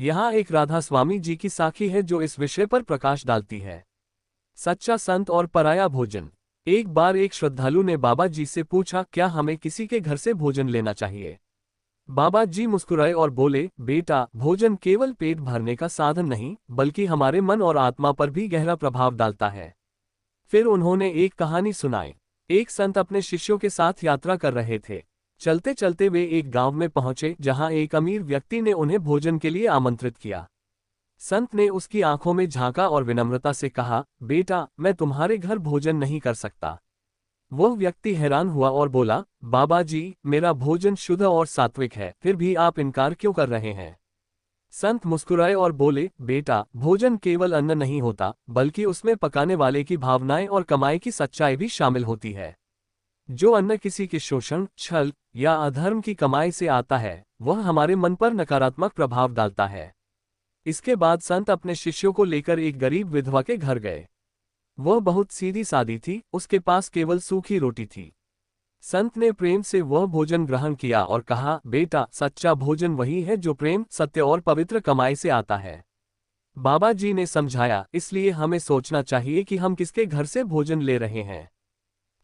यहाँ एक राधा स्वामी जी की साखी है जो इस विषय पर प्रकाश डालती है। सच्चा संत और पराया भोजन। एक बार एक श्रद्धालु ने बाबा जी से पूछा, क्या हमें किसी के घर से भोजन लेना चाहिए? बाबा जी मुस्कुराए और बोले, बेटा, भोजन केवल पेट भरने का साधन नहीं, बल्कि हमारे मन और आत्मा पर भी गहरा प्रभाव डालता है। फिर उन्होंने एक कहानी सुनाई। एक संत अपने शिष्यों के साथ यात्रा कर रहे थे। चलते चलते वे एक गांव में पहुंचे जहां एक अमीर व्यक्ति ने उन्हें भोजन के लिए आमंत्रित किया। संत ने उसकी आंखों में झांका और विनम्रता से कहा, बेटा, मैं तुम्हारे घर भोजन नहीं कर सकता। वह व्यक्ति हैरान हुआ और बोला, बाबा जी, मेरा भोजन शुद्ध और सात्विक है, फिर भी आप इनकार क्यों कर रहे हैं? संत मुस्कुराए और बोले, बेटा, भोजन केवल अन्न नहीं होता, बल्कि उसमें पकाने वाले की भावनाएं और कमाई की सच्चाई भी शामिल होती है। जो अन्न किसी के शोषण, छल या अधर्म की कमाई से आता है, वह हमारे मन पर नकारात्मक प्रभाव डालता है। इसके बाद संत अपने शिष्यों को लेकर एक गरीब विधवा के घर गए। वह बहुत सीधी सादी थी, उसके पास केवल सूखी रोटी थी। संत ने प्रेम से वह भोजन ग्रहण किया और कहा, बेटा, सच्चा भोजन वही है जो प्रेम, सत्य और पवित्र कमाई से आता है। बाबा जी ने समझाया, इसलिए हमें सोचना चाहिए कि हम किसके घर से भोजन ले रहे हैं।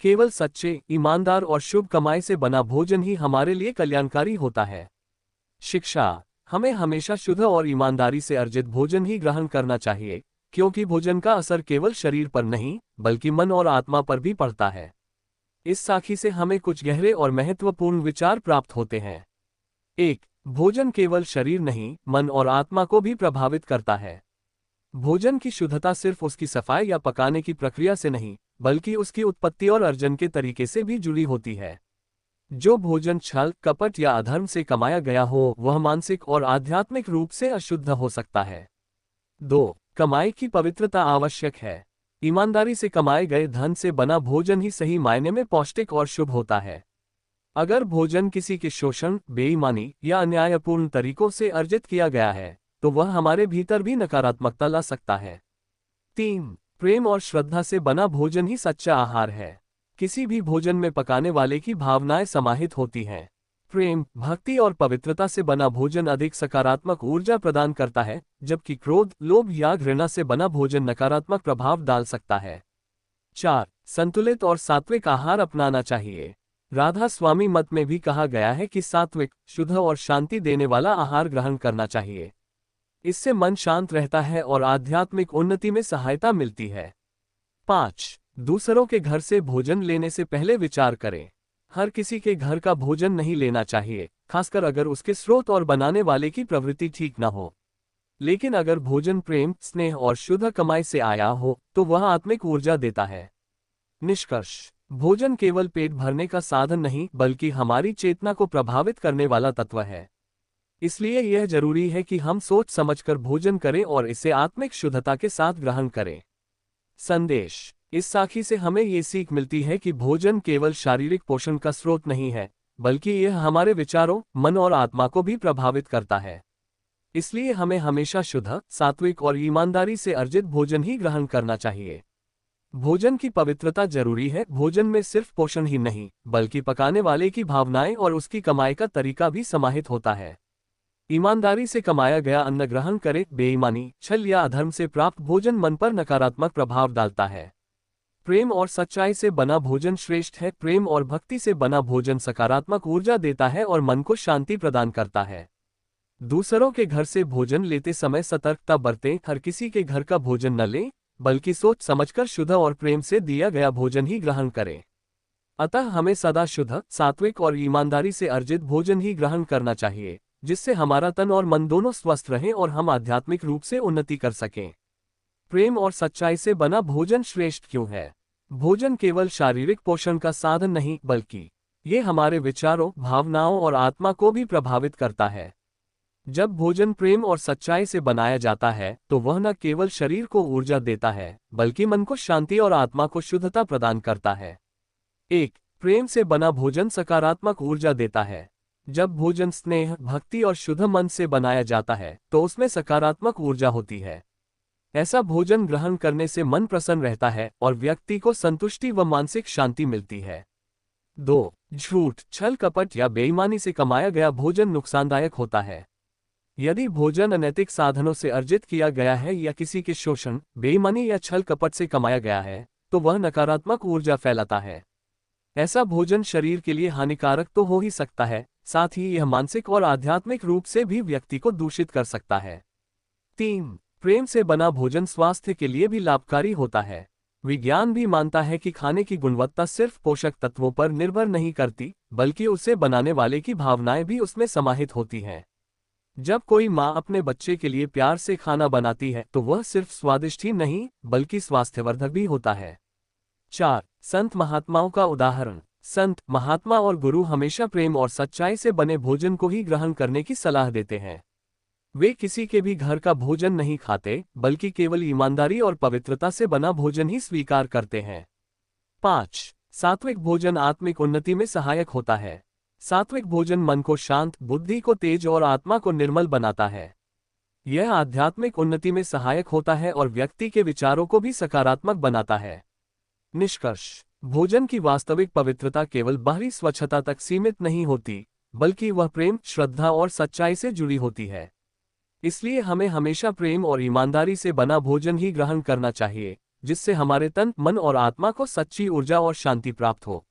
केवल सच्चे, ईमानदार और शुभ कमाई से बना भोजन ही हमारे लिए कल्याणकारी होता है। शिक्षा। हमें हमेशा शुद्ध और ईमानदारी से अर्जित भोजन ही ग्रहण करना चाहिए, क्योंकि भोजन का असर केवल शरीर पर नहीं, बल्कि मन और आत्मा पर भी पड़ता है। इस साखी से हमें कुछ गहरे और महत्वपूर्ण विचार प्राप्त होते हैं। 1. भोजन केवल शरीर नहीं, मन और आत्मा को भी प्रभावित करता है। भोजन की शुद्धता सिर्फ उसकी सफाई या पकाने की प्रक्रिया से नहीं, बल्कि उसकी उत्पत्ति और अर्जन के तरीके से भी जुड़ी होती है। जो भोजन छल, कपट या अधर्म से कमाया गया हो, वह मानसिक और आध्यात्मिक रूप से अशुद्ध हो सकता है। 2. कमाई की पवित्रता आवश्यक है। ईमानदारी से कमाए गए धन से बना भोजन ही सही मायने में पौष्टिक और शुभ होता है। अगर भोजन किसी के शोषण, बेईमानी या अन्यायपूर्ण तरीकों से अर्जित किया गया है, तो वह हमारे भीतर भी नकारात्मकता ला सकता है। 3. प्रेम और श्रद्धा से बना भोजन ही सच्चा आहार है। किसी भी भोजन में पकाने वाले की भावनाएं समाहित होती हैं। प्रेम, भक्ति और पवित्रता से बना भोजन अधिक सकारात्मक ऊर्जा प्रदान करता है, जबकि क्रोध, लोभ या घृणा से बना भोजन नकारात्मक प्रभाव डाल सकता है। 4. संतुलित और सात्विक आहार अपनाना चाहिए। राधा स्वामी मत में भी कहा गया है कि सात्विक, शुद्ध और शांति देने वाला आहार ग्रहण करना चाहिए। इससे मन शांत रहता है और आध्यात्मिक उन्नति में सहायता मिलती है। 5. दूसरों के घर से भोजन लेने से पहले विचार करें। हर किसी के घर का भोजन नहीं लेना चाहिए, खासकर अगर उसके स्रोत और बनाने वाले की प्रवृत्ति ठीक न हो। लेकिन अगर भोजन प्रेम, स्नेह और शुद्ध कमाई से आया हो, तो वह आत्मिक ऊर्जा देता है। निष्कर्ष। भोजन केवल पेट भरने का साधन नहीं, बल्कि हमारी चेतना को प्रभावित करने वाला तत्व है। इसलिए यह जरूरी है कि हम सोच समझकर भोजन करें और इसे आत्मिक शुद्धता के साथ ग्रहण करें। संदेश। इस साखी से हमें ये सीख मिलती है कि भोजन केवल शारीरिक पोषण का स्रोत नहीं है, बल्कि यह हमारे विचारों, मन और आत्मा को भी प्रभावित करता है। इसलिए हमें हमेशा शुद्ध, सात्विक और ईमानदारी से अर्जित भोजन ही ग्रहण करना चाहिए। भोजन की पवित्रता जरूरी है। भोजन में सिर्फ पोषण ही नहीं, बल्कि पकाने वाले की भावनाएं और उसकी कमाई का तरीका भी समाहित होता है। ईमानदारी से कमाया गया अन्न ग्रहण करें, बेईमानी, छल या अधर्म से प्राप्त भोजन मन पर नकारात्मक प्रभाव डालता है। प्रेम और सच्चाई से बना भोजन श्रेष्ठ है। प्रेम और भक्ति से बना भोजन सकारात्मक ऊर्जा देता है और मन को शांति प्रदान करता है। दूसरों के घर से भोजन लेते समय सतर्कता बरतें। हर किसी के घर का भोजन न लें, बल्कि सोच समझकर शुद्ध और प्रेम से दिया गया भोजन ही ग्रहण करें। अतः हमें सदा शुद्ध, सात्विक और ईमानदारी से अर्जित भोजन ही ग्रहण करना चाहिए, जिससे हमारा तन और मन दोनों स्वस्थ रहें और हम आध्यात्मिक रूप से उन्नति कर सकें। प्रेम और सच्चाई से बना भोजन श्रेष्ठ क्यों है? भोजन केवल शारीरिक पोषण का साधन नहीं, बल्कि ये हमारे विचारों, भावनाओं और आत्मा को भी प्रभावित करता है। जब भोजन प्रेम और सच्चाई से बनाया जाता है, तो वह न केवल शरीर को ऊर्जा देता है, बल्कि मन को शांति और आत्मा को शुद्धता प्रदान करता है। 1. प्रेम से बना भोजन सकारात्मक ऊर्जा देता है। जब भोजन स्नेह, भक्ति और शुद्ध मन से बनाया जाता है, तो उसमें सकारात्मक ऊर्जा होती है। ऐसा भोजन ग्रहण करने से मन प्रसन्न रहता है और व्यक्ति को संतुष्टि व मानसिक शांति मिलती है। 2. झूठ, छल, कपट या बेईमानी से कमाया गया भोजन नुकसानदायक होता है। यदि भोजन अनैतिक साधनों से अर्जित किया गया है या किसी के शोषण, बेईमानी या छल कपट से कमाया गया है, तो वह नकारात्मक ऊर्जा फैलाता है। ऐसा भोजन शरीर के लिए हानिकारक तो हो ही सकता है, साथ ही यह मानसिक और आध्यात्मिक रूप से भी व्यक्ति को दूषित कर सकता है। 3. प्रेम से बना भोजन स्वास्थ्य के लिए भी लाभकारी होता है। विज्ञान भी मानता है कि खाने की गुणवत्ता सिर्फ पोषक तत्वों पर निर्भर नहीं करती, बल्कि उसे बनाने वाले की भावनाएं भी उसमें समाहित होती हैं। जब कोई माँ अपने बच्चे के लिए प्यार से खाना बनाती है तो वह सिर्फ स्वादिष्ट ही नहीं बल्कि स्वास्थ्यवर्धक भी होता है। 4. संत महात्माओं का उदाहरण। संत, महात्मा और गुरु हमेशा प्रेम और सच्चाई से बने भोजन को ही ग्रहण करने की सलाह देते हैं। वे किसी के भी घर का भोजन नहीं खाते, बल्कि केवल ईमानदारी और पवित्रता से बना भोजन ही स्वीकार करते हैं। 5. सात्विक भोजन आत्मिक उन्नति में सहायक होता है। सात्विक भोजन मन को शांत, बुद्धि को तेज और आत्मा को निर्मल बनाता है। यह आध्यात्मिक उन्नति में सहायक होता है और व्यक्ति के विचारों को भी सकारात्मक बनाता है। निष्कर्ष: भोजन की वास्तविक पवित्रता केवल बाहरी स्वच्छता तक सीमित नहीं होती, बल्कि वह प्रेम, श्रद्धा और सच्चाई से जुड़ी होती है। इसलिए हमें हमेशा प्रेम और ईमानदारी से बना भोजन ही ग्रहण करना चाहिए, जिससे हमारे तन, मन और आत्मा को सच्ची ऊर्जा और शांति प्राप्त हो।